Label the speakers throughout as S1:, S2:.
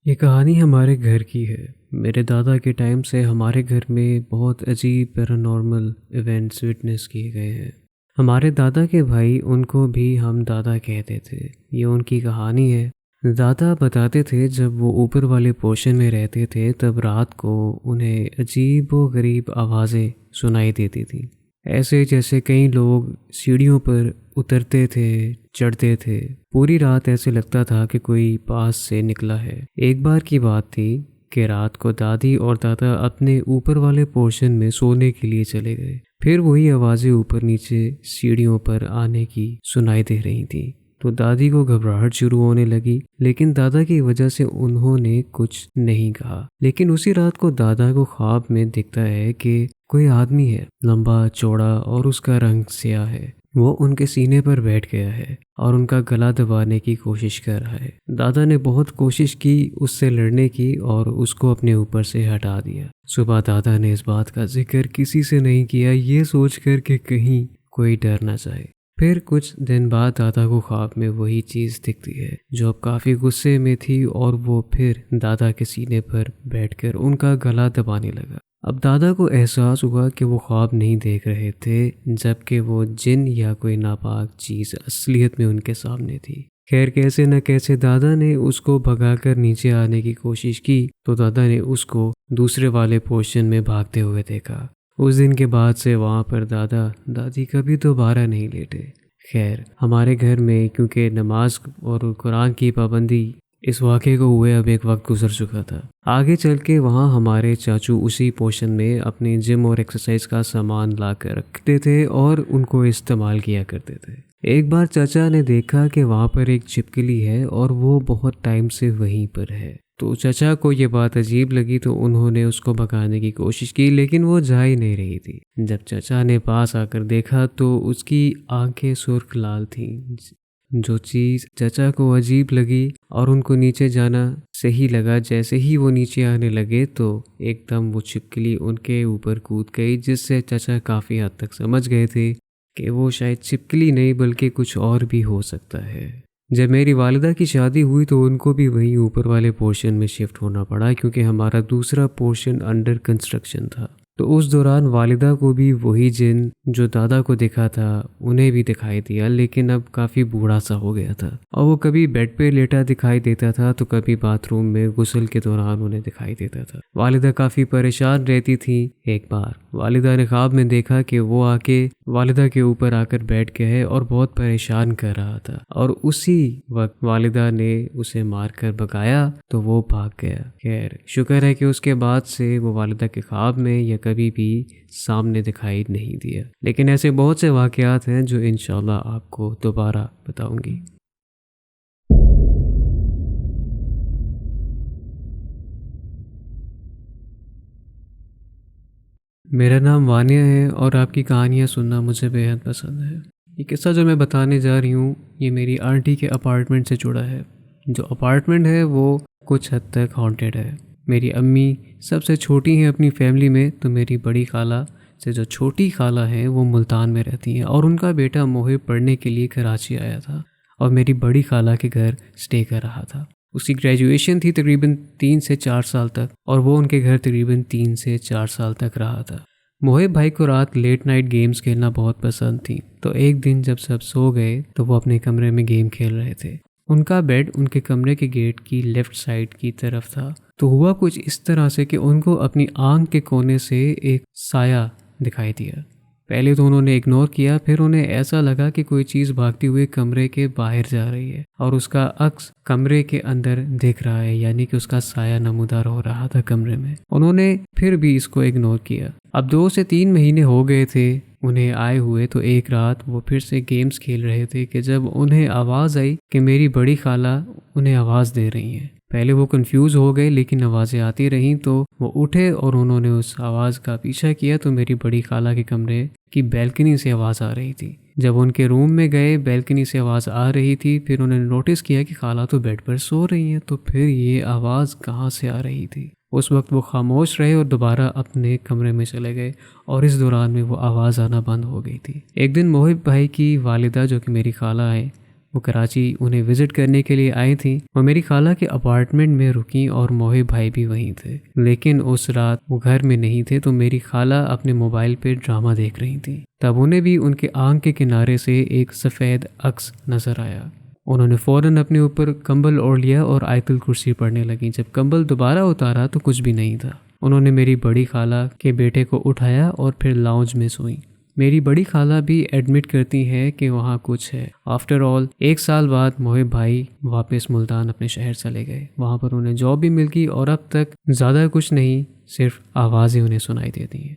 S1: یہ کہانی ہمارے گھر کی ہے۔ میرے دادا کے ٹائم سے ہمارے گھر میں بہت عجیب پیرانارمل ایونٹس وٹنس کیے گئے ہیں۔ ہمارے دادا کے بھائی، ان کو بھی ہم دادا کہتے تھے۔ یہ ان کی کہانی ہے۔ دادا بتاتے تھے جب وہ اوپر والے پورشن میں رہتے تھے تب رات کو انہیں عجیب و غریب آوازیں سنائی دیتی تھیں، ایسے جیسے کئی لوگ سیڑھیوں پر اترتے تھے، چڑھتے تھے۔ پوری رات ایسے لگتا تھا کہ کوئی پاس سے نکلا ہے۔ ایک بار کی بات تھی کہ رات کو دادی اور دادا اپنے اوپر والے پورشن میں سونے کے لیے چلے گئے۔ پھر وہی آوازیں اوپر نیچے سیڑھیوں پر آنے کی سنائی دے رہی تھیں، تو دادی کو گھبراہٹ شروع ہونے لگی، لیکن دادا کی وجہ سے انہوں نے کچھ نہیں کہا۔ لیکن اسی رات کو دادا کو خواب میں دکھتا ہے کہ کوئی آدمی ہے، لمبا چوڑا، اور اس کا رنگ سیاہ ہے۔ وہ ان کے سینے پر بیٹھ گیا ہے اور ان کا گلا دبانے کی کوشش کر رہا ہے۔ دادا نے بہت کوشش کی اس سے لڑنے کی اور اس کو اپنے اوپر سے ہٹا دیا۔ صبح دادا نے اس بات کا ذکر کسی سے نہیں کیا، یہ سوچ کر کہ کہیں کوئی ڈر نہ جائے۔ پھر کچھ دن بعد دادا کو خواب میں وہی چیز دکھتی ہے جو اب کافی غصے میں تھی، اور وہ پھر دادا کے سینے پر بیٹھ کر ان کا گلا دبانے لگا۔ اب دادا کو احساس ہوا کہ وہ خواب نہیں دیکھ رہے تھے، جبکہ وہ جن یا کوئی ناپاک چیز اصلیت میں ان کے سامنے تھی۔ خیر، کیسے نہ کیسے دادا نے اس کو بھگا کر نیچے آنے کی کوشش کی تو دادا نے اس کو دوسرے والے پورشن میں بھاگتے ہوئے دیکھا۔ اس دن کے بعد سے وہاں پر دادا دادی کبھی دوبارہ نہیں لیٹے۔ خیر، ہمارے گھر میں کیونکہ نماز اور قرآن کی پابندی اس واقعے کو ہوئے اب ایک وقت گزر چکا تھا۔ آگے چل کے وہاں ہمارے چاچو اسی پورشن میں اپنے جم اور ایکسرسائز کا سامان لا کر رکھتے تھے اور ان کو استعمال کیا کرتے تھے۔ ایک بار چاچا نے دیکھا کہ وہاں پر ایک چھپکلی ہے اور وہ بہت ٹائم سے وہیں پر ہے، تو چچا کو یہ بات عجیب لگی تو انہوں نے اس کو بھگانے کی کوشش کی، لیکن وہ جا ہی نہیں رہی تھی۔ جب چچا نے پاس آ کر دیکھا تو اس کی آنکھیں سرخ لال تھیں۔ جو چیز چچا کو عجیب لگی اور ان کو نیچے جانا صحیح لگا، جیسے ہی وہ نیچے آنے لگے تو ایک دم وہ چھپکلی ان کے اوپر کود گئی، جس سے چچا کافی حد تک سمجھ گئے تھے کہ وہ شاید چھپکلی نہیں بلکہ کچھ اور بھی ہو سکتا ہے۔ جب میری والدہ کی شادی ہوئی تو ان کو بھی وہیں اوپر والے پورشن میں شفٹ ہونا پڑا، کیونکہ ہمارا دوسرا پورشن انڈر کنسٹرکشن تھا۔ تو اس دوران والدہ کو بھی وہی جن جو دادا کو دکھا تھا انہیں بھی دکھائی دیا، لیکن اب کافی بوڑھا سا ہو گیا تھا، اور وہ کبھی بیڈ پہ لیٹا دکھائی دیتا تھا تو کبھی باتھ روم میں غسل کے دوران انہیں دکھائی دیتا تھا۔ والدہ کافی پریشان رہتی تھی۔ ایک بار والدہ نے خواب میں دیکھا کہ وہ آ کے والدہ کے اوپر آ کر بیٹھ گیا ہے اور بہت پریشان کر رہا تھا، اور اسی وقت والدہ نے اسے مار کر بھگایا تو وہ بھاگ گیا۔ خیر، شکر ہے کہ اس کے بعد سے وہ والدہ کے خواب میں یا کبھی بھی سامنے دکھائی نہیں دیا۔ لیکن ایسے بہت سے واقعات ہیں جو انشاءاللہ آپ کو دوبارہ بتاؤں گی۔ میرا نام وانیہ ہے اور آپ کی کہانیاں سننا مجھے بے حد پسند ہے۔ یہ قصہ جو میں بتانے جا رہی ہوں یہ میری آنٹی کے اپارٹمنٹ سے جڑا ہے۔ جو اپارٹمنٹ ہے وہ کچھ حد تک ہانٹیڈ ہے۔ میری امی سب سے چھوٹی ہیں اپنی فیملی میں، تو میری بڑی خالہ سے جو چھوٹی خالہ ہیں وہ ملتان میں رہتی ہیں، اور ان کا بیٹا محب پڑھنے کے لیے کراچی آیا تھا اور میری بڑی خالہ کے گھر سٹے کر رہا تھا۔ اس کی گریجویشن تھی تقریباً 3 سے 4 سال تک، اور وہ ان کے گھر تقریباً 3 سے 4 سال تک رہا تھا۔ محب بھائی کو رات لیٹ نائٹ گیمز کھیلنا بہت پسند تھی، تو ایک دن جب سب سو گئے تو وہ اپنے کمرے میں گیم کھیل رہے تھے۔ ان کا بیڈ ان کے کمرے کے گیٹ کی لیفٹ سائڈ کی طرف تھا، تو ہوا کچھ اس طرح سے کہ ان کو اپنی آنکھ کے کونے سے ایک سایہ دکھائی دیا۔ پہلے تو انہوں نے اگنور کیا، پھر انہیں ایسا لگا کہ کوئی چیز بھاگتی ہوئی کمرے کے باہر جا رہی ہے اور اس کا عکس کمرے کے اندر دکھ رہا ہے، یعنی کہ اس کا سایہ نمودار ہو رہا تھا کمرے میں۔ انہوں نے پھر بھی اس کو اگنور کیا۔ اب 2 سے 3 مہینے ہو گئے تھے انہیں آئے ہوئے، تو ایک رات وہ پھر سے گیمز کھیل رہے تھے کہ جب انہیں آواز آئی کہ میری بڑی خالہ انہیں آواز دے رہی ہیں۔ پہلے وہ کنفیوز ہو گئے، لیکن آوازیں آتی رہیں تو وہ اٹھے اور انہوں نے اس آواز کا پیچھا کیا، تو میری بڑی خالہ کے کمرے کی بیلکنی سے آواز آ رہی تھی۔ جب ان کے روم میں گئے، بیلکنی سے آواز آ رہی تھی، پھر انہوں نے نوٹس کیا کہ خالہ تو بیڈ پر سو رہی ہیں، تو پھر یہ آواز کہاں سے آ رہی تھی؟ اس وقت وہ خاموش رہے اور دوبارہ اپنے کمرے میں چلے گئے، اور اس دوران میں وہ آواز آنا بند ہو گئی تھی۔ ایک دن محب بھائی کی والدہ جو کہ میری خالہ ہیں، وہ کراچی انہیں وزٹ کرنے کے لیے آئی تھیں. وہ میری خالہ کے اپارٹمنٹ میں رکیں اور محب بھائی بھی وہیں تھے. لیکن اس رات وہ گھر میں نہیں تھے تو میری خالہ اپنے موبائل پہ ڈرامہ دیکھ رہی تھیں. تب انہیں بھی ان کے آنکھ کے کنارے سے ایک سفید عکس نظر آیا. انہوں نے فوراً اپنے اوپر کمبل اوڑھ لیا اور آیت الکرسی پڑھنے لگیں. جب کمبل دوبارہ اتارا تو کچھ بھی نہیں تھا. انہوں نے میری بڑی خالہ کے بیٹے کو اٹھایا اور پھر لاؤنج میں سوئیں. میری بڑی خالہ بھی ایڈمٹ کرتی ہیں کہ وہاں کچھ ہے. آفٹر آل 1 سال بعد محب بھائی واپس ملتان اپنے شہر چلے گئے. وہاں پر انہیں جاب بھی مل گئی اور اب تک زیادہ کچھ نہیں، صرف آوازیں انہیں سنائی دیتی ہیں.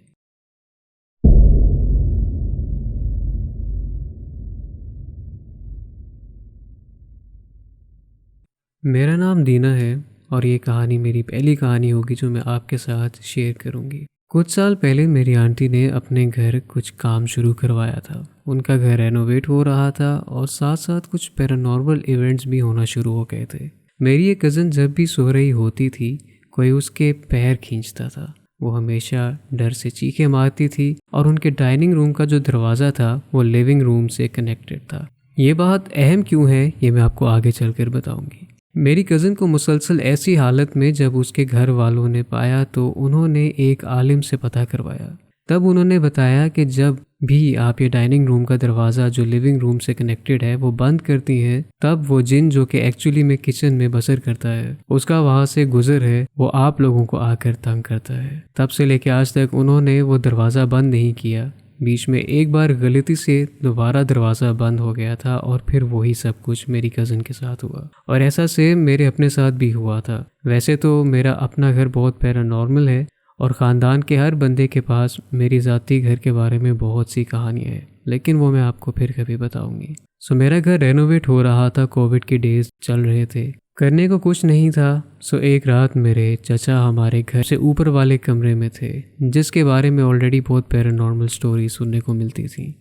S1: میرا نام دینا ہے اور یہ کہانی میری پہلی کہانی ہوگی جو میں آپ کے ساتھ شیئر کروں گی. کچھ سال پہلے میری آنٹی نے اپنے گھر کچھ کام شروع کروایا تھا. ان کا گھر رینوویٹ ہو رہا تھا اور ساتھ ساتھ کچھ پیرانارمل ایونٹس بھی ہونا شروع ہو گئے تھے. میری ایک کزن جب بھی سو رہی ہوتی تھی کوئی اس کے پیر کھینچتا تھا. وہ ہمیشہ ڈر سے چیخیں مارتی تھی اور ان کے ڈائننگ روم کا جو دروازہ تھا وہ لیونگ روم سے کنیکٹڈ تھا. یہ بات اہم کیوں ہے یہ میں آپ کو آگے چل کر بتاؤں گی. میری کزن کو مسلسل ایسی حالت میں جب اس کے گھر والوں نے پایا تو انہوں نے ایک عالم سے پتہ کروایا. تب انہوں نے بتایا کہ جب بھی آپ یہ ڈائننگ روم کا دروازہ جو لیونگ روم سے کنیکٹڈ ہے وہ بند کرتی ہیں تب وہ جن جو کہ ایکچولی میں کچن میں بسر کرتا ہے اس کا وہاں سے گزر ہے وہ آپ لوگوں کو آ کر تنگ کرتا ہے. تب سے لے کے آج تک انہوں نے وہ دروازہ بند نہیں کیا. بیچ میں ایک بار غلطی سے دوبارہ دروازہ بند ہو گیا تھا اور پھر وہی سب کچھ میری کزن کے ساتھ ہوا. اور ایسا سیم میرے اپنے ساتھ بھی ہوا تھا. ویسے تو میرا اپنا گھر بہت پیرانارمل ہے اور خاندان کے ہر بندے کے پاس میری ذاتی گھر کے بارے میں بہت سی کہانیاں ہیں، لیکن وہ میں آپ کو پھر کبھی بتاؤں گی. میرا گھر رینوویٹ ہو رہا تھا. کووڈ کے ڈیز چل رہے تھے، کرنے کو کچھ نہیں تھا. ایک رات میرے چچا ہمارے گھر سے اوپر والے کمرے میں تھے جس کے بارے میں آلریڈی بہت پیرانارمل سٹوری سننے کو ملتی تھی.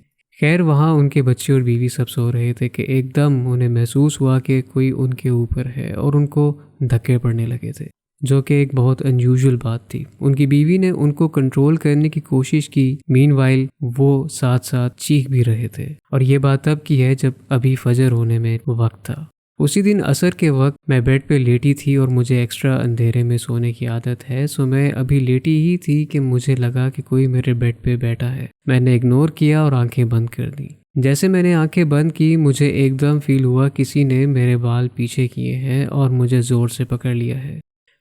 S1: خیر وہاں ان کے بچے اور بیوی سب سو رہے تھے کہ ایک دم انہیں محسوس ہوا کہ کوئی ان کے اوپر ہے اور ان کو دھکے پڑنے لگے تھے، جو کہ ایک بہت انیوژل بات تھی. ان کی بیوی نے ان کو کنٹرول کرنے کی کوشش کی، مین وائل وہ ساتھ ساتھ چیخ بھی رہے تھے. اور یہ بات تب کی ہے جب ابھی فجر ہونے میں وقت تھا. اسی دن عصر کے وقت میں بیڈ پہ لیٹی تھی اور مجھے ایکسٹرا اندھیرے میں سونے کی عادت ہے. میں ابھی لیٹی ہی تھی کہ مجھے لگا کہ کوئی میرے بیڈ پہ بیٹھا ہے. میں نے اگنور کیا اور آنکھیں بند کر دیں. جیسے میں نے آنکھیں بند کی مجھے ایک دم فیل ہوا کسی نے میرے بال پیچھے کیے ہیں اور مجھے زور سے پکڑ لیا ہے.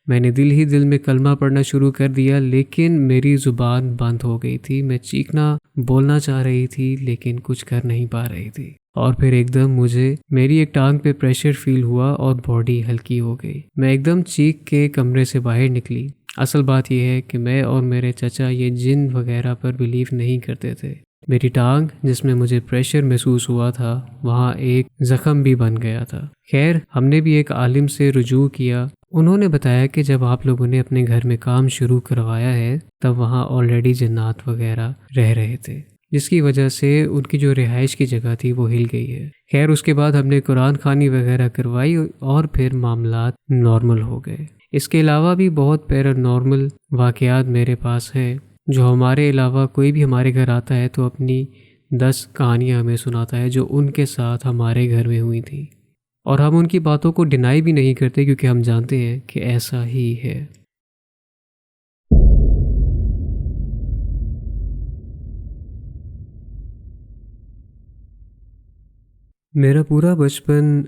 S1: میں نے دل ہی دل میں کلمہ پڑھنا شروع کر دیا لیکن میری زبان بند ہو گئی تھی. میں چیخنا بولنا چاہ رہی تھی لیکن کچھ کر نہیں پا رہی تھی. اور پھر ایک دم مجھے میری ایک ٹانگ پہ پریشر فیل ہوا اور باڈی ہلکی ہو گئی. میں ایک دم چیخ کے کمرے سے باہر نکلی. اصل بات یہ ہے کہ میں اور میرے چچا یہ جن وغیرہ پر بلیو نہیں کرتے تھے. میری ٹانگ جس میں مجھے پریشر محسوس ہوا تھا وہاں ایک زخم بھی بن گیا تھا. خیر ہم نے بھی ایک عالم سے رجوع کیا. انہوں نے بتایا کہ جب آپ لوگوں نے اپنے گھر میں کام شروع کروایا ہے تب وہاں آلریڈی جنات وغیرہ رہ رہے تھے جس کی وجہ سے ان کی جو رہائش کی جگہ تھی وہ ہل گئی ہے. خیر اس کے بعد ہم نے قرآن خوانی وغیرہ کروائی اور پھر معاملات نارمل ہو گئے. اس کے علاوہ بھی بہت پیرانارمل واقعات میرے پاس ہیں جو ہمارے علاوہ کوئی بھی ہمارے گھر آتا ہے تو اپنی 10 کہانیاں ہمیں سناتا ہے جو ان کے ساتھ ہمارے گھر میں ہوئی تھیں. اور ہم ان کی باتوں کو ڈینائی بھی نہیں کرتے کیونکہ ہم جانتے ہیں کہ ایسا ہی ہے. میرا پورا بچپن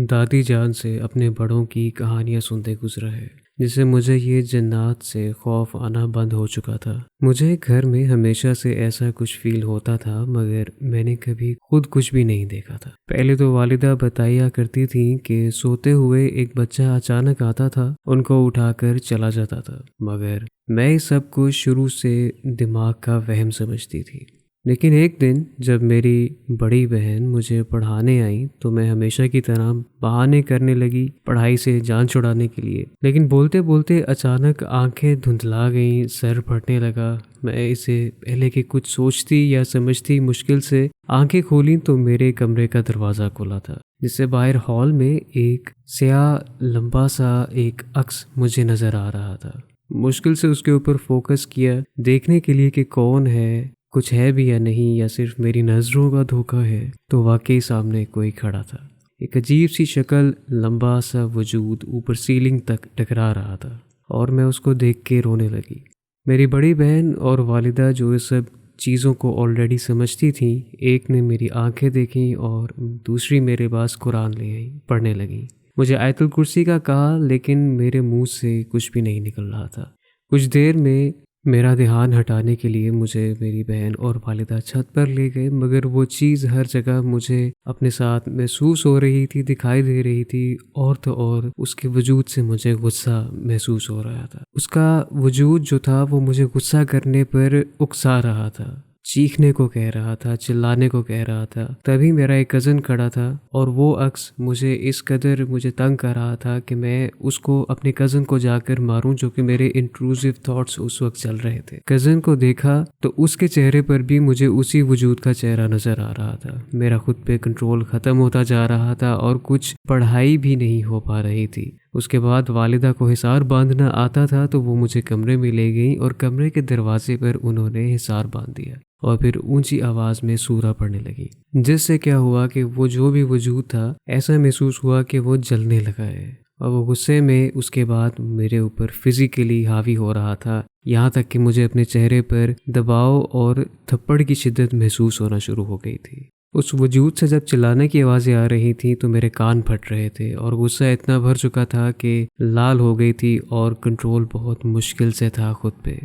S1: دادی جان سے اپنے بڑوں کی کہانیاں سنتے گزرا ہے جس سے مجھے یہ جنات سے خوف آنا بند ہو چکا تھا. مجھے گھر میں ہمیشہ سے ایسا کچھ فیل ہوتا تھا مگر میں نے کبھی خود کچھ بھی نہیں دیکھا تھا. پہلے تو والدہ بتایا کرتی تھیں کہ سوتے ہوئے ایک بچہ اچانک آتا تھا ان کو اٹھا کر چلا جاتا تھا، مگر میں اس سب کو شروع سے دماغ کا وہم سمجھتی تھی. لیکن ایک دن جب میری بڑی بہن مجھے پڑھانے آئی تو میں ہمیشہ کی طرح بہانے کرنے لگی پڑھائی سے جان چھڑانے کے لیے. لیکن بولتے بولتے اچانک آنکھیں دھندلا گئیں، سر پھٹنے لگا. میں اسے پہلے کہ کچھ سوچتی یا سمجھتی مشکل سے آنکھیں کھولیں تو میرے کمرے کا دروازہ کھلا تھا جس سے باہر ہال میں ایک سیاہ لمبا سا ایک عکس مجھے نظر آ رہا تھا. مشکل سے اس کے اوپر فوکس کیا دیکھنے کے لیے کہ کون ہے، کچھ ہے بھی یا نہیں یا صرف میری نظروں کا دھوکہ ہے، تو واقعی سامنے کوئی کھڑا تھا. ایک عجیب سی شکل، لمبا سا وجود اوپر سیلنگ تک ٹکرا رہا تھا اور میں اس کو دیکھ کے رونے لگی۔ میری بڑی بہن اور والدہ جو اس سب چیزوں کو آلریڈی سمجھتی تھیں، ایک نے میری آنکھیں دیکھیں اور دوسری میرے پاس قرآن لے آئیں، پڑھنے لگیں۔ مجھے آیت الکرسی کا کہا، لیکن میرے منہ سے کچھ بھی نہیں نکل رہا تھا۔ کچھ دیر میں میرا دھیان ہٹانے کے لیے مجھے میری بہن اور والدہ چھت پر لے گئے، مگر وہ چیز ہر جگہ مجھے اپنے ساتھ محسوس ہو رہی تھی، دکھائی دے رہی تھی، اور تو اور اس کے وجود سے مجھے غصہ محسوس ہو رہا تھا۔ اس کا وجود جو تھا وہ مجھے غصہ کرنے پر اکسا رہا تھا، چیخنے کو کہہ رہا تھا، چلانے کو کہہ رہا تھا۔ تبھی میرا ایک کزن کھڑا تھا اور وہ عکس اس قدر مجھے تنگ کر رہا تھا کہ میں اس کو، اپنے کزن کو جا کر ماروں، جو کہ میرے انٹروسیو تھاٹس اس وقت چل رہے تھے۔ کزن کو دیکھا تو اس کے چہرے پر بھی مجھے اسی وجود کا چہرہ نظر آ رہا تھا۔ میرا خود پہ کنٹرول ختم ہوتا جا رہا تھا اور کچھ پڑھائی بھی نہیں ہو پا رہی تھی۔ اس کے بعد والدہ کو حصار باندھنا آتا تھا تو وہ مجھے کمرے میں لے گئیں اور کمرے کے دروازے پر انہوں نے حصار باندھ دیا اور پھر اونچی آواز میں سورہ پڑھنے لگی، جس سے کیا ہوا کہ وہ جو بھی وجود تھا، ایسا محسوس ہوا کہ وہ جلنے لگا ہے، اور وہ غصے میں اس کے بعد میرے اوپر فزیکلی حاوی ہو رہا تھا، یہاں تک کہ مجھے اپنے چہرے پر دباؤ اور تھپڑ کی شدت محسوس ہونا شروع ہو گئی تھی۔ اس وجود سے جب چلانے کی آوازیں آ رہی تھیں تو میرے کان پھٹ رہے تھے اور غصہ اتنا بھر چکا تھا کہ لال ہو گئی تھی اور کنٹرول بہت مشکل سے تھا خود پہ۔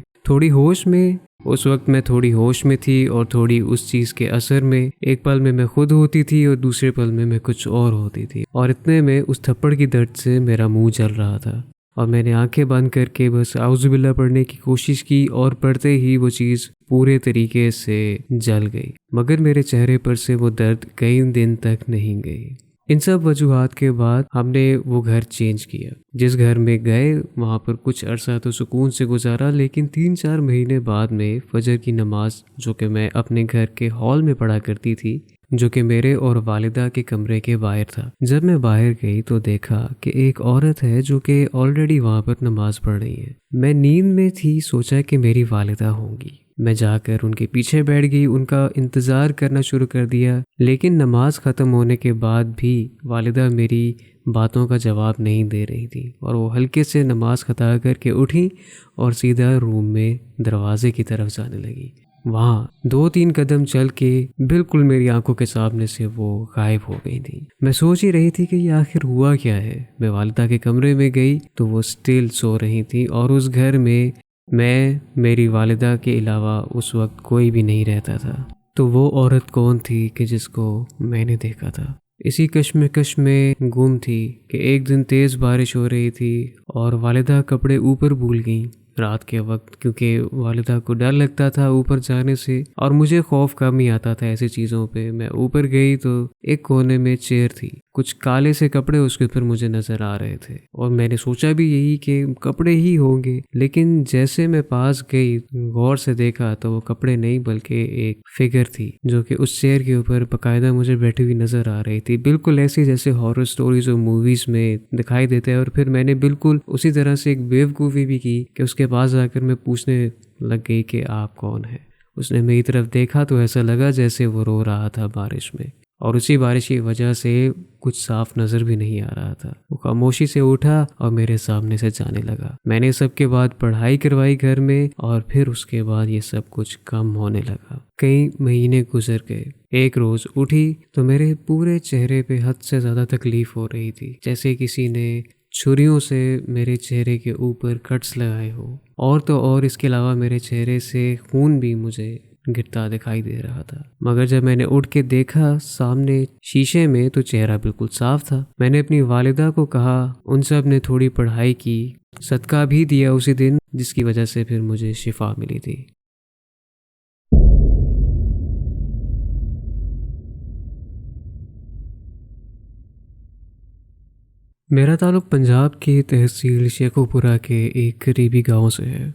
S1: اس وقت میں تھوڑی ہوش میں تھی اور تھوڑی اس چیز کے اثر میں، ایک پل میں خود ہوتی تھی اور دوسرے پل میں کچھ اور ہوتی تھی، اور اتنے میں اس تھپڑ کی درد سے میرا منہ جل رہا تھا اور میں نے آنکھیں بند کر کے بس اعوذ باللہ پڑھنے کی کوشش کی، اور پڑھتے ہی وہ چیز پورے طریقے سے جل گئی، مگر میرے چہرے پر سے وہ درد کئی دن تک نہیں گئی۔ ان سب وجوہات کے بعد ہم نے وہ گھر چینج کیا۔ جس گھر میں گئے وہاں پر کچھ عرصہ تو سکون سے گزارا، لیکن 3-4 مہینے بعد میں فجر کی نماز، جو کہ میں اپنے گھر کے ہال میں پڑھا کرتی تھی، جو کہ میرے اور والدہ کے کمرے کے باہر تھا، جب میں باہر گئی تو دیکھا کہ ایک عورت ہے جو کہ آلریڈی وہاں پر نماز پڑھ رہی ہے۔ میں نیند میں تھی، سوچا کہ میری والدہ ہوں گی۔ میں جا کر ان کے پیچھے بیٹھ گئی، ان کا انتظار کرنا شروع کر دیا، لیکن نماز ختم ہونے کے بعد بھی والدہ میری باتوں کا جواب نہیں دے رہی تھی، اور وہ ہلکے سے نماز خطا کر کے اٹھی اور سیدھا روم میں دروازے کی طرف جانے لگی۔ وہاں 2-3 قدم چل کے بالکل میری آنکھوں کے سامنے سے وہ غائب ہو گئی تھی۔ میں سوچ ہی رہی تھی کہ یہ آخر ہوا کیا ہے۔ میں والدہ کے کمرے میں گئی تو وہ سٹل سو رہی تھی، اور اس گھر میں میری والدہ کے علاوہ اس وقت کوئی بھی نہیں رہتا تھا۔ تو وہ عورت کون تھی کہ جس کو میں نے دیکھا تھا؟ اسی کشمکش میں گم تھی کہ ایک دن تیز بارش ہو رہی تھی اور والدہ کپڑے اوپر بھول گئیں رات کے وقت، کیونکہ والدہ کو ڈر لگتا تھا اوپر جانے سے، اور مجھے خوف کم ہی آتا تھا ایسی چیزوں پہ۔ میں اوپر گئی تو ایک کونے میں چیئر تھی، کچھ کالے سے کپڑے اس کے اوپر مجھے نظر آ رہے تھے، اور میں نے سوچا بھی یہی کہ کپڑے ہی ہوں گے، لیکن جیسے میں پاس گئی، غور سے دیکھا تو وہ کپڑے نہیں بلکہ ایک فگر تھی، جو کہ اس چیئر کے اوپر باقاعدہ مجھے بیٹھی ہوئی نظر آ رہی تھی، بالکل ایسی جیسے ہارر سٹوریز اور موویز میں دکھائی دیتے ہیں۔ اور پھر میں نے بالکل اسی طرح سے ایک بیوقوفی بھی کی کہ اس کے پاس آ کر میں پوچھنے لگ گئی کہ آپ کون ہیں۔ اس نے میری طرف دیکھا تو ایسا لگا جیسے وہ رو رہا تھا بارش میں، اور اسی بارش کی وجہ سے کچھ صاف نظر بھی نہیں آ رہا تھا۔ وہ خاموشی سے اٹھا اور میرے سامنے سے جانے لگا۔ میں نے سب کے بعد پڑھائی کروائی گھر میں، اور پھر اس کے بعد یہ سب کچھ کم ہونے لگا۔ کئی مہینے گزر گئے۔ ایک روز اٹھی تو میرے پورے چہرے پہ حد سے زیادہ تکلیف ہو رہی تھی، جیسے کسی نے چھریوں سے میرے چہرے کے اوپر کٹس لگائے ہو، اور تو اور اس کے علاوہ میرے چہرے سے خون بھی مجھے گرتا دکھائی دے رہا تھا۔ مگر جب میں نے اٹھ کے دیکھا سامنے شیشے میں تو چہرہ بالکل صاف تھا۔ میں نے اپنی والدہ کو کہا، ان سب نے تھوڑی پڑھائی کی، صدقہ بھی دیا اسی دن، جس کی وجہ سے پھر مجھے شفا ملی تھی۔ میرا تعلق پنجاب کی تحصیل شیخو پورہ کے ایک قریبی گاؤں سے ہے۔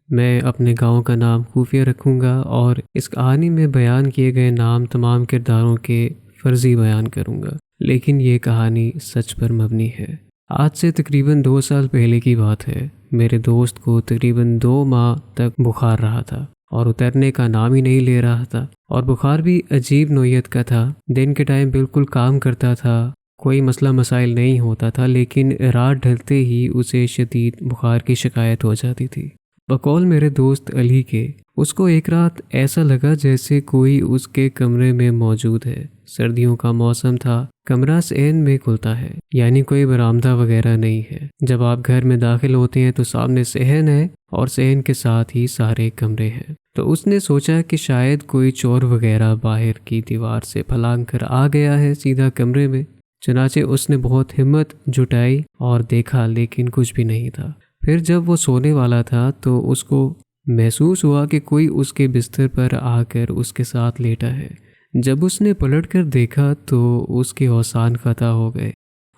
S1: میں اپنے گاؤں کا نام خفیہ رکھوں گا، اور اس کہانی میں بیان کیے گئے نام تمام کرداروں کے فرضی بیان کروں گا، لیکن یہ کہانی سچ پر مبنی ہے۔ آج سے تقریباً 2 سال پہلے کی بات ہے۔ میرے دوست کو تقریباً 2 ماہ تک بخار رہا تھا اور اترنے کا نام ہی نہیں لے رہا تھا، اور بخار بھی عجیب نوعیت کا تھا۔ دن کے ٹائم بالکل کام کرتا تھا، کوئی مسئلہ مسائل نہیں ہوتا تھا، لیکن رات ڈھلتے ہی اسے شدید بخار کی شکایت ہو جاتی تھی۔ بقول میرے دوست علی کے، اس کو ایک رات ایسا لگا جیسے کوئی اس کے کمرے میں موجود ہے۔ سردیوں کا موسم تھا، کمرہ صحن میں کھلتا ہے، یعنی کوئی برآمدہ وغیرہ نہیں ہے۔ جب آپ گھر میں داخل ہوتے ہیں تو سامنے صحن ہے اور صحن کے ساتھ ہی سارے کمرے ہیں۔ تو اس نے سوچا کہ شاید کوئی چور وغیرہ باہر کی دیوار سے پھلانگ کر آ گیا ہے سیدھا کمرے میں۔ چنانچہ اس نے بہت ہمت جٹائی اور دیکھا، لیکن کچھ بھی نہیں تھا۔ پھر جب وہ سونے والا تھا تو اس کو محسوس ہوا کہ کوئی اس کے بستر پر آ کر اس کے ساتھ لیٹا ہے۔ جب اس نے پلٹ کر دیکھا تو اس کے ہوشان قطع ہو گئے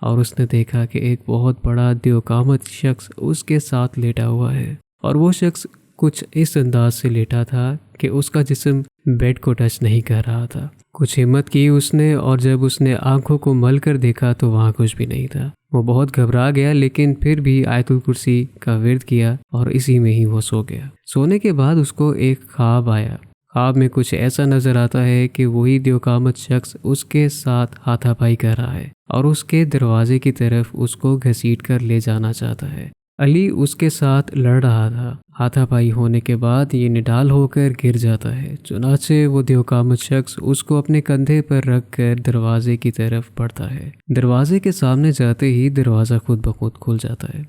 S1: اور اس نے دیکھا کہ ایک بہت بڑا دیوقامت شخص اس کے ساتھ لیٹا ہوا ہے، اور وہ شخص کچھ اس انداز سے لیٹا تھا کہ اس کا جسم بیڈ کو ٹچ نہیں کر رہا تھا۔ کچھ ہمت کی اس نے، اور جب اس نے آنکھوں کو مل کر دیکھا تو وہاں کچھ بھی نہیں تھا۔ وہ بہت گھبرا گیا، لیکن پھر بھی آیت الکرسی کا ورد کیا اور اسی میں ہی وہ سو گیا۔ سونے کے بعد اس کو ایک خواب آیا۔ خواب میں کچھ ایسا نظر آتا ہے کہ وہی دیوقامت شخص اس کے ساتھ ہاتھا پائی کر رہا ہے اور اس کے دروازے کی طرف اس کو گھسیٹ کر لے جانا چاہتا ہے۔ علی اس کے ساتھ لڑ رہا تھا۔ ہاتھا پائی ہونے کے بعد یہ نڈال ہو کر گر جاتا ہے، چنانچہ وہ دیوقامت شخص اس کو اپنے کندھے پر رکھ کر دروازے کی طرف بڑھتا ہے۔ دروازے کے سامنے جاتے ہی دروازہ خود بخود کھل جاتا ہے۔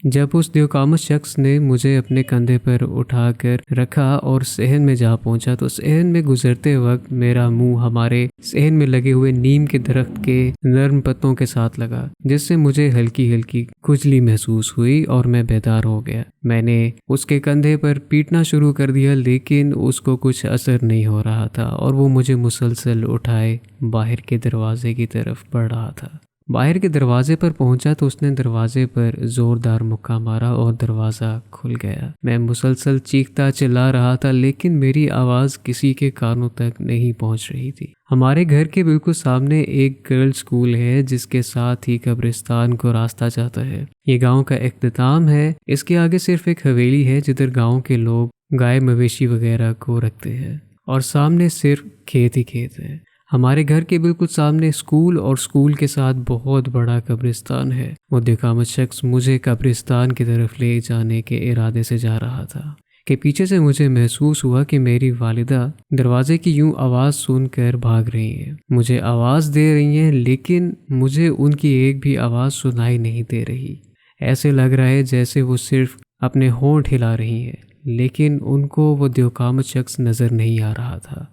S1: جب اس دیوقامت شخص نے مجھے اپنے کندھے پر اٹھا کر رکھا اور صحن میں جا پہنچا تو صحن میں گزرتے وقت میرا منہ ہمارے صحن میں لگے ہوئے نیم کے درخت کے نرم پتوں کے ساتھ لگا، جس سے مجھے ہلکی ہلکی کھجلی محسوس ہوئی اور میں بیدار ہو گیا۔ میں نے اس کے کندھے پر پیٹنا شروع کر دیا، لیکن اس کو کچھ اثر نہیں ہو رہا تھا اور وہ مجھے مسلسل اٹھائے باہر کے دروازے کی طرف بڑھ رہا تھا۔ باہر کے دروازے پر پہنچا تو اس نے دروازے پر زوردار مکہ مارا اور دروازہ کھل گیا۔ میں مسلسل چیختا چلا رہا تھا، لیکن میری آواز کسی کے کانوں تک نہیں پہنچ رہی تھی۔ ہمارے گھر کے بالکل سامنے ایک گرلز اسکول ہے، جس کے ساتھ ہی قبرستان کو راستہ جاتا ہے۔ یہ گاؤں کا اختتام ہے۔ اس کے آگے صرف ایک حویلی ہے جدھر گاؤں کے لوگ گائے مویشی وغیرہ کو رکھتے ہیں، اور سامنے صرف کھیت ہی کھیت ہے۔ ہمارے گھر کے بالکل سامنے اسکول اور اسکول کے ساتھ بہت بڑا قبرستان ہے۔ وہ دیوقامت شخص مجھے قبرستان کی طرف لے جانے کے ارادے سے جا رہا تھا کہ پیچھے سے مجھے محسوس ہوا کہ میری والدہ دروازے کی یوں آواز سن کر بھاگ رہی ہیں، مجھے آواز دے رہی ہیں، لیکن مجھے ان کی ایک بھی آواز سنائی نہیں دے رہی۔ ایسے لگ رہا ہے جیسے وہ صرف اپنے ہونٹ ہلا رہی ہیں، لیکن ان کو وہ دیوقامت شخص نظر نہیں آ رہا تھا۔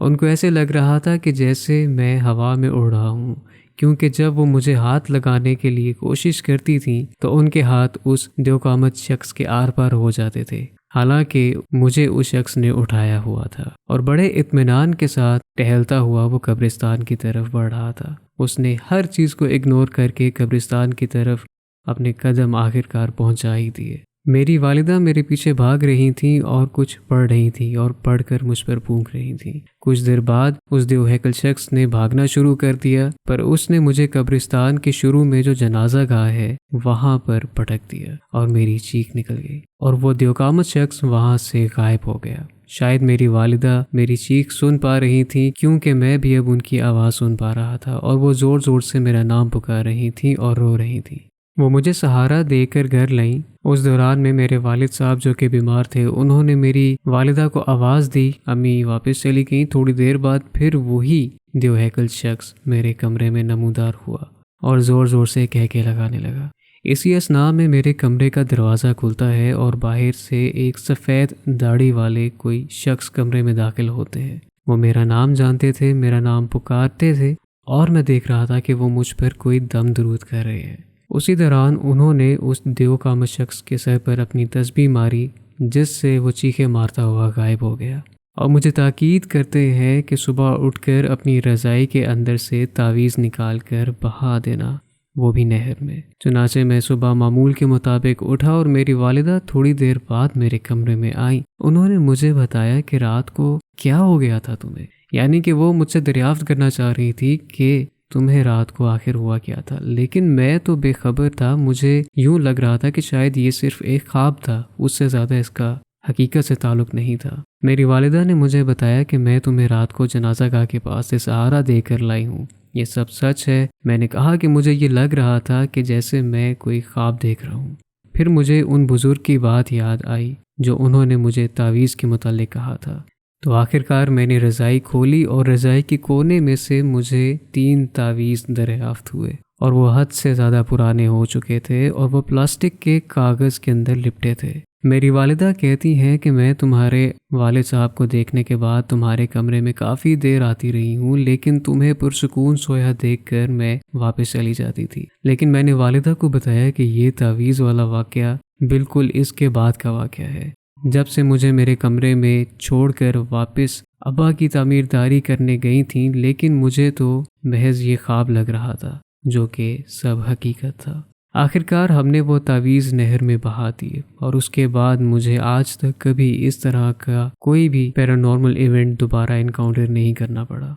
S1: ان کو ایسے لگ رہا تھا کہ جیسے میں ہوا میں اڑ رہا ہوں، کیونکہ جب وہ مجھے ہاتھ لگانے کے لیے کوشش کرتی تھیں تو ان کے ہاتھ اس دیوقامت شخص کے آر پار ہو جاتے تھے، حالانکہ مجھے اس شخص نے اٹھایا ہوا تھا، اور بڑے اطمینان کے ساتھ ٹہلتا ہوا وہ قبرستان کی طرف بڑھ رہا تھا۔ اس نے ہر چیز کو اگنور کر کے قبرستان کی طرف اپنے قدم آخرکار پہنچا ہی دیے۔ میری والدہ میرے پیچھے بھاگ رہی تھیں اور کچھ پڑھ رہی تھیں اور پڑھ کر مجھ پر پھونک رہی تھیں۔ کچھ دیر بعد اس دیوہیکل شخص نے بھاگنا شروع کر دیا، پر اس نے مجھے قبرستان کے شروع میں جو جنازہ گاہ ہے وہاں پر پٹک دیا اور میری چیخ نکل گئی، اور وہ دیوقامت شخص وہاں سے غائب ہو گیا۔ شاید میری والدہ میری چیخ سن پا رہی تھیں، کیونکہ میں بھی اب ان کی آواز سن پا رہا تھا، اور وہ زور زور سے میرا نام پکار رہی تھیں اور رو رہی تھیں۔ وہ مجھے سہارا دے کر گھر لائیں۔ اس دوران میں میرے والد صاحب جو کہ بیمار تھے، انہوں نے میری والدہ کو آواز دی، امی واپس چلی گئیں۔ تھوڑی دیر بعد پھر وہی دیوہیکل شخص میرے کمرے میں نمودار ہوا اور زور زور سے کہکے لگانے لگا۔ اسی اثناء میں میرے کمرے کا دروازہ کھلتا ہے اور باہر سے ایک سفید داڑھی والے کوئی شخص کمرے میں داخل ہوتے ہیں۔ وہ میرا نام جانتے تھے، میرا نام پکارتے تھے، اور میں دیکھ رہا تھا کہ وہ مجھ پر کوئی دم درود کر رہے ہیں۔ اسی دوران انہوں نے اس دیوقامت شخص کے سر پر اپنی تسبیح ماری، جس سے وہ چیخیں مارتا ہوا غائب ہو گیا، اور مجھے تاکید کرتے ہیں کہ صبح اٹھ کر اپنی رضائی کے اندر سے تعویذ نکال کر بہا دینا، وہ بھی نہر میں۔ چنانچہ میں صبح معمول کے مطابق اٹھا اور میری والدہ تھوڑی دیر بعد میرے کمرے میں آئیں۔ انہوں نے مجھے بتایا کہ رات کو کیا ہو گیا تھا تمہیں، یعنی کہ وہ مجھ سے دریافت کرنا چاہ رہی تھی کہ تمہیں رات کو آخر ہوا کیا تھا، لیکن میں تو بے خبر تھا۔ مجھے یوں لگ رہا تھا کہ شاید یہ صرف ایک خواب تھا، اس سے زیادہ اس کا حقیقت سے تعلق نہیں تھا۔ میری والدہ نے مجھے بتایا کہ میں تمہیں رات کو جنازہ گاہ کے پاس سے سہارا دے کر لائی ہوں، یہ سب سچ ہے؟ میں نے کہا کہ مجھے یہ لگ رہا تھا کہ جیسے میں کوئی خواب دیکھ رہا ہوں۔ پھر مجھے ان بزرگ کی بات یاد آئی جو انہوں نے مجھے تعویذ کے متعلق کہا تھا۔ تو آخرکار میں نے رضائی کھولی اور رضائی کے کونے میں سے مجھے 3 تعویذ دریافت ہوئے، اور وہ حد سے زیادہ پرانے ہو چکے تھے اور وہ پلاسٹک کے کاغذ کے اندر لپٹے تھے۔ میری والدہ کہتی ہیں کہ میں تمہارے والد صاحب کو دیکھنے کے بعد تمہارے کمرے میں کافی دیر آتی رہی ہوں، لیکن تمہیں پرسکون سویا دیکھ کر میں واپس چلی جاتی تھی۔ لیکن میں نے والدہ کو بتایا کہ یہ تعویذ والا واقعہ بالکل اس کے بعد کا واقعہ ہے، جب سے مجھے میرے کمرے میں چھوڑ کر واپس ابا کی تعمیرداری کرنے گئی تھیں، لیکن مجھے تو محض یہ خواب لگ رہا تھا جو کہ سب حقیقت تھا۔ آخرکار ہم نے وہ تعویذ نہر میں بہا دیے، اور اس کے بعد مجھے آج تک کبھی اس طرح کا کوئی بھی پیرانارمل ایونٹ دوبارہ انکاؤنٹر نہیں کرنا پڑا۔